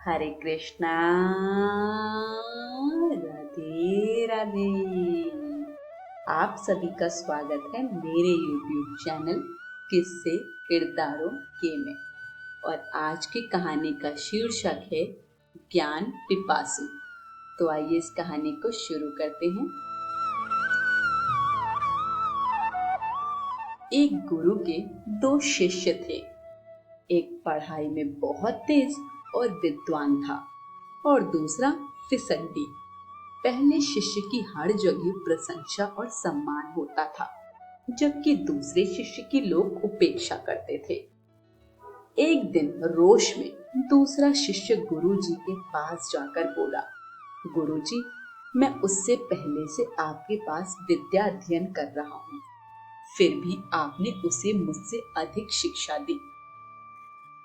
हरे कृष्णा। राधे राधे। आप सभी का स्वागत है मेरे YouTube चैनल किस्से किरदारों के में। और आज की कहानी का शीर्षक है ज्ञान पिपासु। तो आइए इस कहानी को शुरू करते हैं। एक गुरु के दो शिष्य थे। एक पढ़ाई में बहुत तेज और विद्वान था और दूसरा फिसड्डी। पहले शिष्य की हर जगह प्रशंसा और सम्मान होता था, जबकि दूसरे शिष्य की लोग उपेक्षा करते थे। एक दिन रोष में दूसरा शिष्य गुरुजी के पास जाकर बोला, गुरुजी, मैं उससे पहले से आपके पास विद्या अध्ययन कर रहा हूँ, फिर भी आपने उसे मुझसे अधिक शिक्षा दी।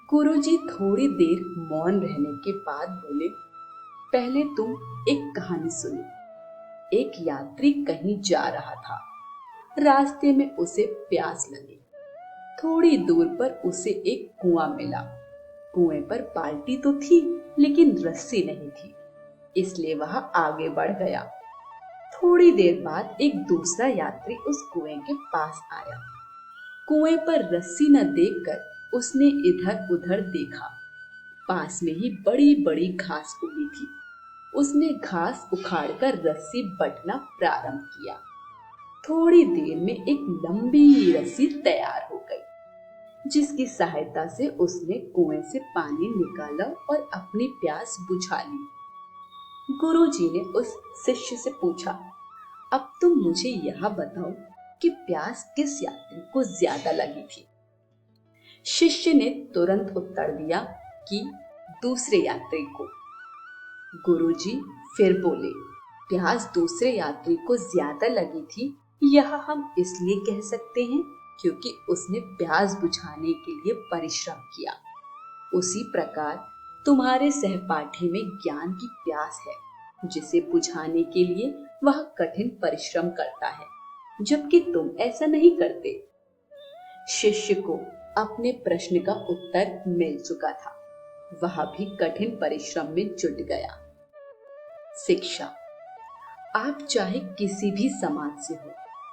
गुरुजी थोड़ी देर मौन रहने के बाद बोले, पहले तुम एक कहानी सुनो। एक यात्री कहीं जा रहा था। रास्ते में उसे प्यास लगी। थोड़ी दूर पर उसे एक कुआं मिला। कुएं पर बाल्टी तो थी, लेकिन रस्सी नहीं थी, इसलिए वह आगे बढ़ गया। थोड़ी देर बाद एक दूसरा यात्री उस कुएं के पास आया। कुएं पर रस्सी न देखकर उसने इधर उधर देखा। पास में ही बड़ी बड़ी घास उगी थी। उसने घास उखाड़कर रस्सी बटना प्रारंभ किया। थोड़ी देर में एक लंबी रस्सी तैयार हो गई, जिसकी सहायता से उसने कुएं से पानी निकाला और अपनी प्यास बुझा ली। गुरुजी ने उस शिष्य से पूछा, अब तुम मुझे यह बताओ कि प्यास किस यात्री को ज्यादा लगी थी। शिष्य ने तुरंत उत्तर दिया कि दूसरे यात्री को। गुरुजी फिर बोले, प्यास दूसरे यात्री को ज्यादा लगी थी, यह हम इसलिए कह सकते हैं क्योंकि उसने प्यास बुझाने के लिए परिश्रम किया। उसी प्रकार तुम्हारे सहपाठी में ज्ञान की प्यास है, जिसे बुझाने के लिए वह कठिन परिश्रम करता है, जबकि तुम ऐसा नहीं करते। शिष्य को अपने प्रश्न का उत्तर मिल चुका था। वह भी कठिन परिश्रम में जुट गया। शिक्षा। आप चाहे किसी भी समाज से हो,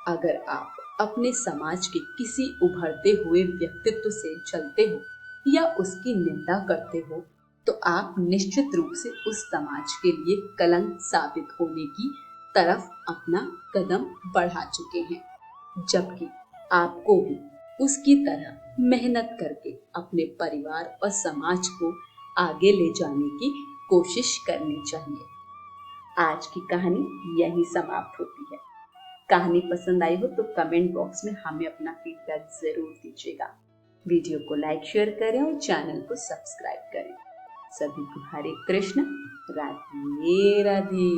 अगर आप अपने समाज के किसी उभरते हुए व्यक्तित्व से चलते हो या उसकी निंदा करते हो, तो आप निश्चित रूप से उस समाज के लिए कलंक साबित होने की तरफ अपना कदम बढ़ा चुके हैं। जबकि आपको भी उसकी तरह मेहनत करके अपने परिवार और समाज को आगे ले जाने की कोशिश करनी चाहिए। आज की कहानी यही समाप्त होती है। कहानी पसंद आई हो तो कमेंट बॉक्स में हमें अपना फीडबैक जरूर दीजिएगा। वीडियो को लाइक शेयर करें और चैनल को सब्सक्राइब करें। सभी को हरे कृष्ण। राधे राधे।